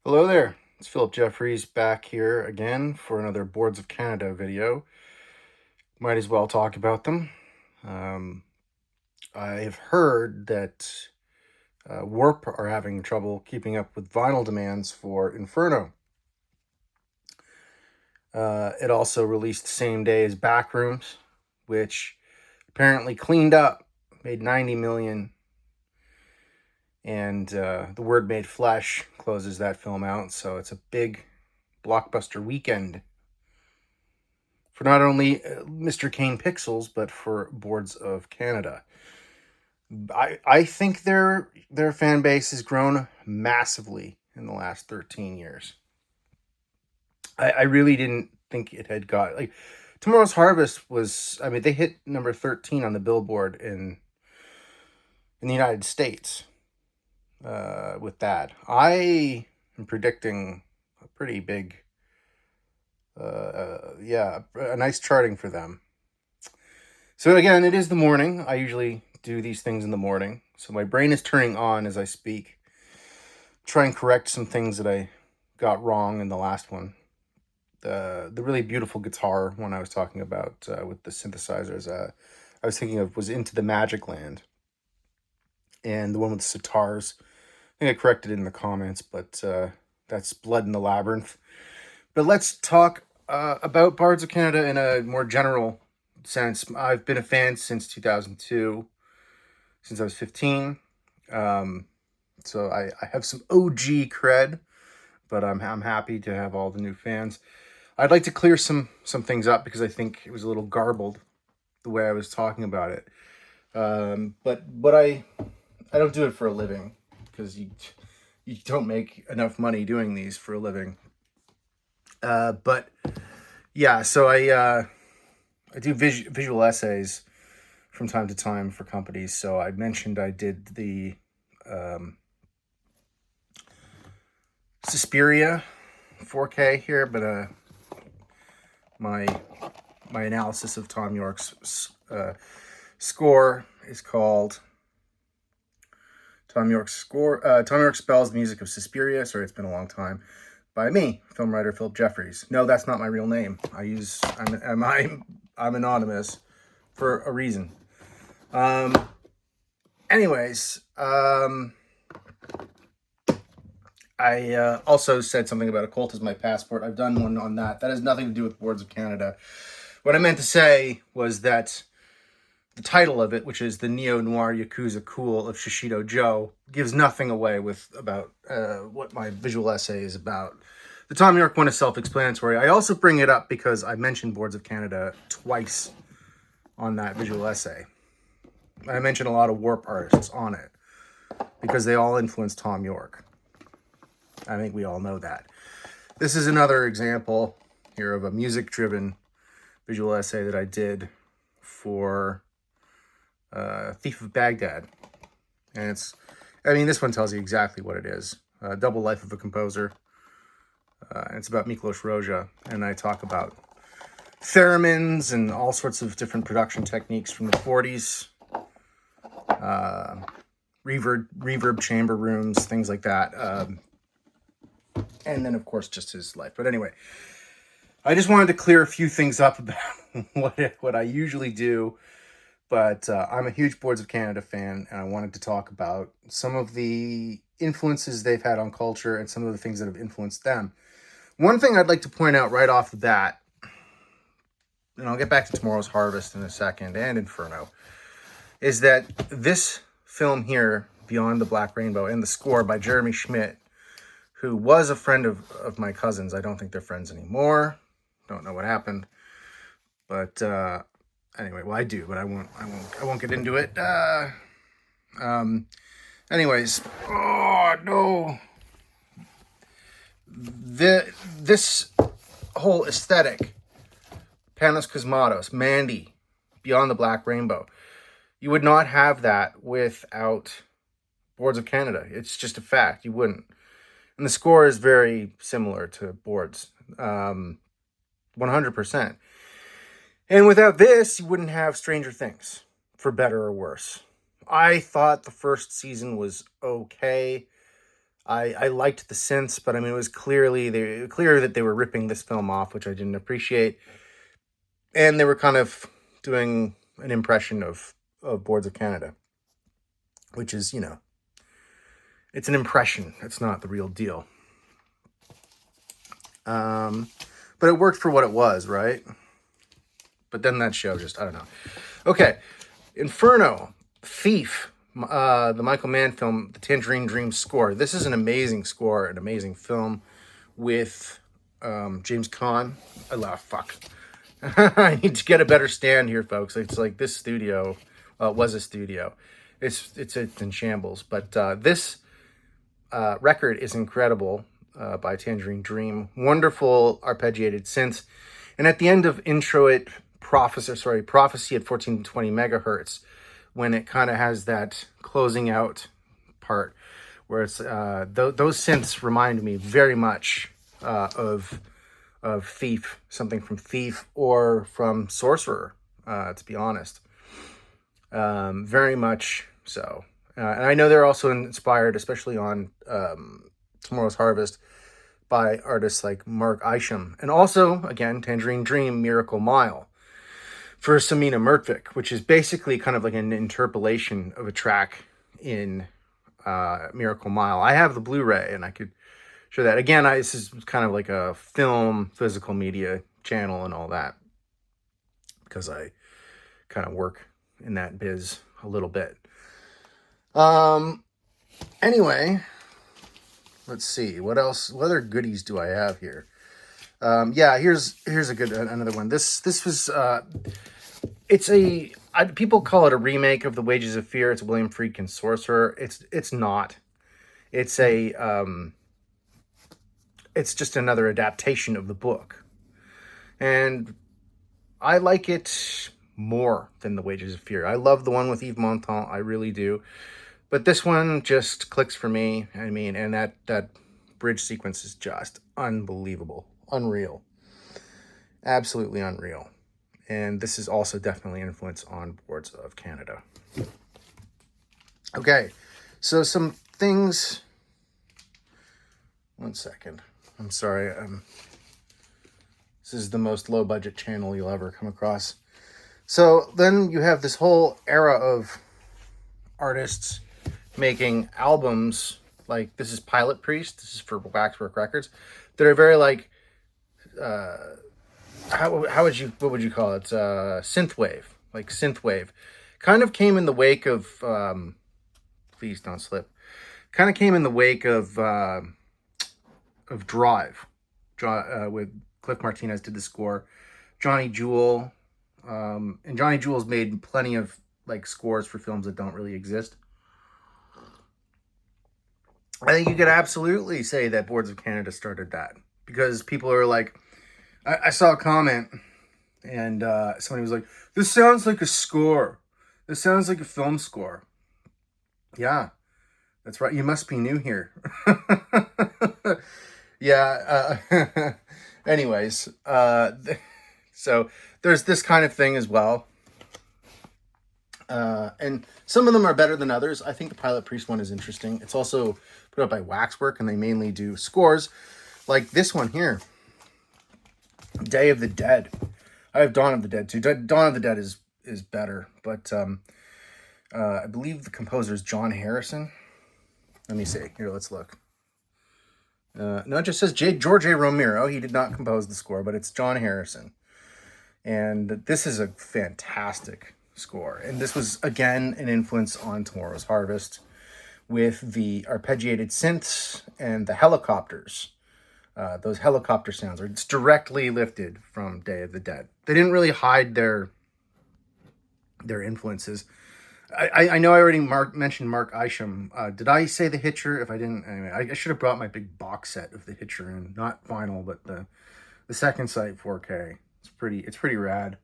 Hello there, it's Philip Jeffries back here again for another Boards of Canada video. Might as well talk about them. Um, I've heard that Warp are having trouble keeping up with vinyl demands for Inferno. It also released the same day as Backrooms, which apparently cleaned up, made 90 million, and The Word Made Flesh closes that film out, so it's a big blockbuster weekend for not only Mr. Kane Pixels, but for Boards of Canada. I think their fan base has grown massively in the last 13 years. I really didn't think it had got like Tomorrow's Harvest was. I mean, they hit number 13 on the Billboard in the United States with that. I am predicting a pretty big, yeah, a nice charting for them. So again, it is the morning. I usually do these things in the morning. So my brain is turning on as I speak. Try and correct some things that I got wrong in the last one. The really beautiful guitar one I was talking about with the synthesizers, I was thinking of was Into the Magic Land. And the one with the sitars, I think I corrected it in the comments, but that's Blood in the Labyrinth. But let's talk about Bards of Canada in a more general sense. I've been a fan since 2002, since I was 15. So I have some OG cred, but I'm happy to have all the new fans. I'd like to clear some things up because I think it was a little garbled the way I was talking about it. But I don't do it for a living because you don't make enough money doing these for a living. But yeah, so I do visual essays from time to time for companies. So I mentioned I did the Suspiria 4K here, but my analysis of Tom York's score is called Tom York's score. Tom York spells the music of Suspiria. Sorry, it's been a long time. By me, film writer Philip Jeffries. No, that's not my real name. I'm anonymous for a reason. Anyways, I also said something about a cult as my passport. I've done one on that. That has nothing to do with Boards of Canada. What I meant to say was that the title of it, which is the neo-noir Yakuza cool of Shishido Joe, gives nothing away about what my visual essay is about. The Tom York one is self-explanatory. I also bring it up because I mentioned Boards of Canada twice on that visual essay. I mentioned a lot of Warp artists on it because they all influenced Tom York. I think we all know that. This is another example here of a music-driven visual essay that I did for Thief of Baghdad. And this one tells you exactly what it is. Double Life of a Composer. And it's about Miklos Rozsa. And I talk about theremins and all sorts of different production techniques from the 40s. Reverb chamber rooms, things like that. And then, of course, just his life. But anyway, I just wanted to clear a few things up about what I usually do. But I'm a huge Boards of Canada fan, and I wanted to talk about some of the influences they've had on culture and some of the things that have influenced them. One thing I'd like to point out right off the bat, and I'll get back to Tomorrow's Harvest in a second, and Inferno, is that this film here, Beyond the Black Rainbow, and the score by Jeremy Schmidt, who was a friend of my cousin's. I don't think they're friends anymore. Don't know what happened. But anyway, well, I do, but I won't get into it. Anyways, oh no, this whole aesthetic, Panos Cosmatos, Mandy, Beyond the Black Rainbow, you would not have that without Boards of Canada. It's just a fact. You wouldn't. And the score is very similar to Boards, 100%. And without this, you wouldn't have Stranger Things, for better or worse. I thought the first season was okay. I liked the synths, but I mean, it was clear that they were ripping this film off, which I didn't appreciate. And they were kind of doing an impression of Boards of Canada, which is, it's an impression. It's not the real deal. But it worked for what it was, right? But then that show just, I don't know. Okay, Inferno, Thief, the Michael Mann film, the Tangerine Dream score. This is an amazing score, an amazing film with James Caan. Fuck. I need to get a better stand here, folks. It's like this studio, it was a studio. It's in shambles. But this record is incredible by Tangerine Dream. Wonderful arpeggiated synths. And at the end of Intro It, Prophecy at 1420 megahertz, when it kind of has that closing out part where it's those synths remind me very much of Thief, something from Thief or from Sorcerer, to be honest. Very much so. And I know they're also inspired, especially on Tomorrow's Harvest, by artists like Mark Isham. And also, again, Tangerine Dream, Miracle Mile, for Samina Mertvik, which is basically kind of like an interpolation of a track in Miracle Mile. I have the Blu-ray, and I could show that. Again, this is kind of like a film, physical media channel and all that, because I kind of work in that biz a little bit. Anyway, let's see. What else? What other goodies do I have here? Yeah, here's another one. This was people call it a remake of The Wages of Fear. It's a William Friedkin Sorcerer. It's not. It's just another adaptation of the book, and I like it more than The Wages of Fear. I love the one with Yves Montand. I really do. But this one just clicks for me. I mean, and that bridge sequence is just unbelievable. Unreal. Absolutely unreal. And this is also definitely an influence on Boards of Canada. Okay, so some things. One second. I'm sorry. This is the most low-budget channel you'll ever come across. So then you have this whole era of artists making albums. Like, this is Pilot Priest. This is for Waxwork Records. That are very like, what would you call it? Synthwave, like synthwave. Kind of came in the wake of, please don't slip. Kind of came in the wake of Drive, with Cliff Martinez did the score. Johnny Jewel, and Johnny Jewel's made plenty of like scores for films that don't really exist. I think you could absolutely say that Boards of Canada started that, because people are like, I saw a comment and somebody was like, this sounds like a score. This sounds like a film score. Yeah, that's right. You must be new here. Yeah. Anyways, so there's this kind of thing as well. And some of them are better than others. I think the Pilot Priest one is interesting. It's also put out by Waxwork, and they mainly do scores like this one here, Day of the Dead. I have Dawn of the Dead too. Dawn of the Dead is better, but I believe the composer is John Harrison. Let me see. Here, let's look. No, it just says George A. Romero. He did not compose the score, but it's John Harrison. And this is a fantastic score. And this was, again, an influence on Tomorrow's Harvest with the arpeggiated synths and the helicopters. Those helicopter sounds it's directly lifted from Day of the Dead. They didn't really hide their influences. I know I already mentioned Mark Isham. Did I say The Hitcher? If I didn't, anyway, I should have brought my big box set of The Hitcher, and not vinyl, but the second sight 4K. It's pretty rad.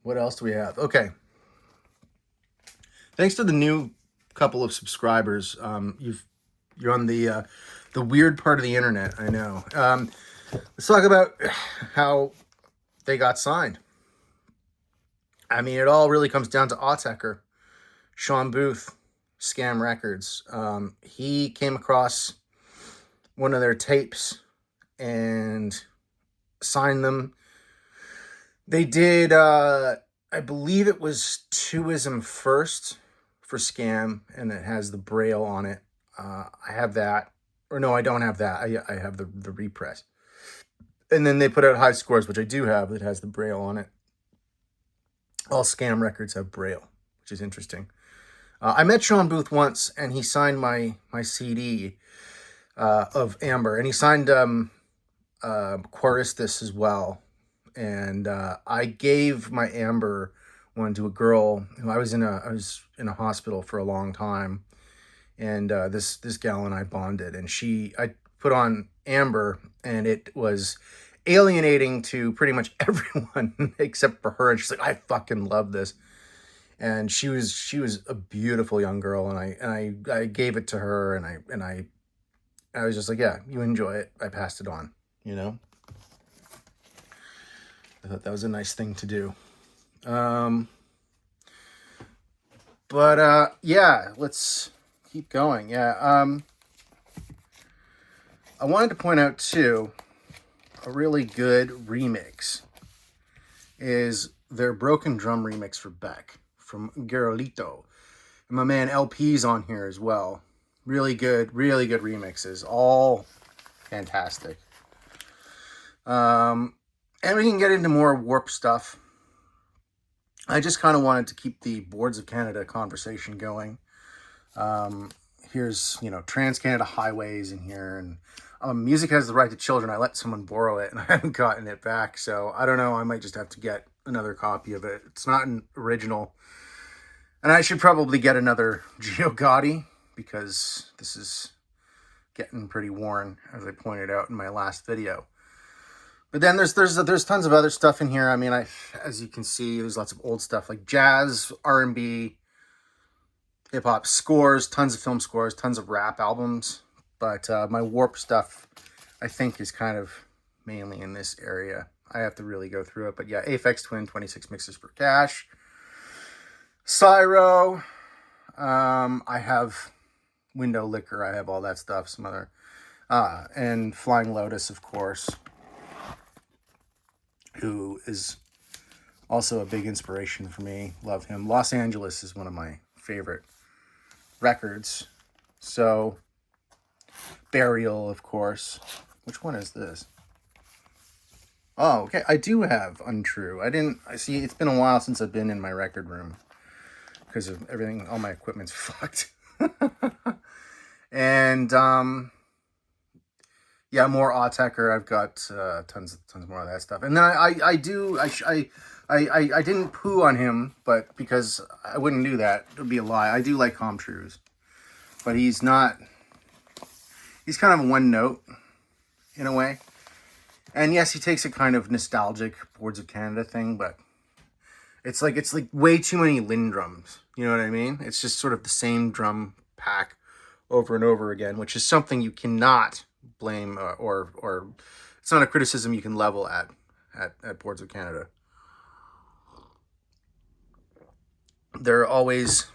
What else do we have? Okay. Thanks to the new couple of subscribers. You're on the weird part of the internet. I know. Let's talk about how they got signed. I mean, it all really comes down to Autechre. Sean Booth, Scam Records. He came across one of their tapes and signed them. They did, I believe it was Twoism First for Scam, and it has the Braille on it. I have that. Or no, I don't have that. I have the repress. And then they put out High Scores, which I do have, that has the Braille on it. All Scam records have Braille, which is interesting. I met Sean Booth once, and he signed my CD of Amber, and he signed Quaristus as well. And I gave my Amber one to a girl who I was in a hospital for a long time, and this gal and I bonded, and I put on Amber, and it was alienating to pretty much everyone except for her, and she's like, I fucking love this. And she was a beautiful young girl, and I gave it to her, and I was just like, yeah, you enjoy it. I passed it on, you know. I thought that was a nice thing to do. Yeah, let's keep going. Yeah, I wanted to point out too, a really good remix is their Broken Drum remix for Beck from Garolito. And my man LP's on here as well. Really good remixes. All fantastic. And we can get into more Warp stuff. I just kind of wanted to keep the Boards of Canada conversation going. Here's, Trans-Canada Highways in here, and Music Has the Right to Children. I let someone borrow it, and I haven't gotten it back, so I don't know. I might just have to get another copy of it. It's not an original. And I should probably get another Gio Gotti, because this is getting pretty worn, as I pointed out in my last video. But then there's tons of other stuff in here. I mean, as you can see, there's lots of old stuff like jazz, R&B, hip-hop scores, tons of film scores, tons of rap albums. But my Warp stuff, I think, is kind of mainly in this area. I have to really go through it. But yeah, Aphex Twin, 26 mixes for cash. Cyro. I have Window Liquor. I have all that stuff. Some other... and Flying Lotus, of course, who is also a big inspiration for me. Love him. Los Angeles is one of my favorite records. So, Burial, of course. Which one is this? Oh, okay. I do have Untrue. I see, it's been a while since I've been in my record room because of everything. All my equipment's fucked. And, yeah, more Autechre. I've got tons more of that stuff. And then I didn't poo on him, but because I wouldn't do that, it would be a lie. I do like Comtrues, but he's kind of one note in a way. And yes, he takes a kind of nostalgic Boards of Canada thing, but it's like way too many Lindrums. You know what I mean? It's just sort of the same drum pack over and over again, which is something you cannot blame or it's not a criticism you can level at Boards of Canada. They're always,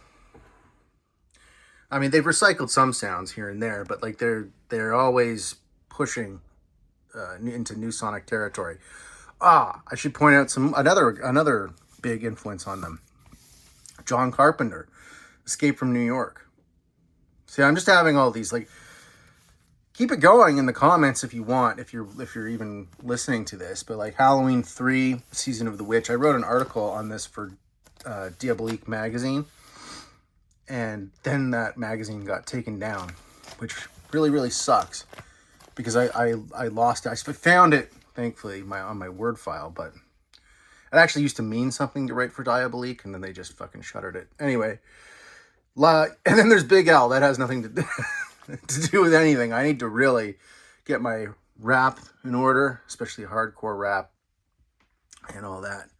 I mean, they've recycled some sounds here and there, but like they're always pushing into new sonic territory. I should point out another big influence on them. John Carpenter, Escape from New York. See, I'm just having all these, like, keep it going in the comments if you want, if you're even listening to this. But like Halloween 3, Season of the Witch, I wrote an article on this for Diabolique magazine, and then that magazine got taken down, which really sucks because I lost it. I found it, thankfully, on my Word file, but it actually used to mean something to write for Diabolique, and then they just fucking shuttered it. Anyway, and then there's Big L. That has nothing to do with anything. I need to really get my rap in order, especially hardcore rap and all that.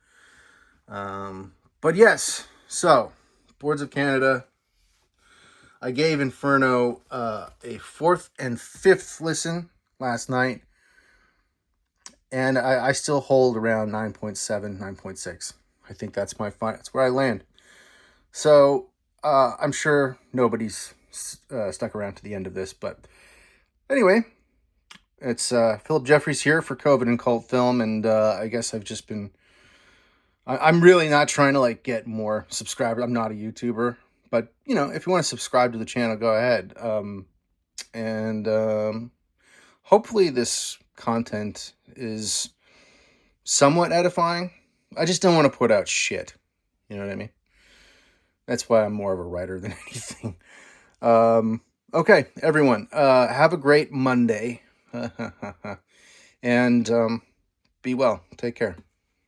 But yes, so Boards of Canada. I gave Inferno a 4th and 5th listen last night, and I still hold around 9.7, 9.6. I think that's where I land. So I'm sure nobody's stuck around to the end of this, but anyway, it's Philip Jeffries here for COVID and Cult Film, and I guess I've just been. I'm really not trying to like get more subscribers. I'm not a YouTuber, but if you want to subscribe to the channel, go ahead. And hopefully this content is somewhat edifying. I just don't want to put out shit. You know what I mean? That's why I'm more of a writer than anything. Okay, everyone, have a great Monday. And be well. Take care.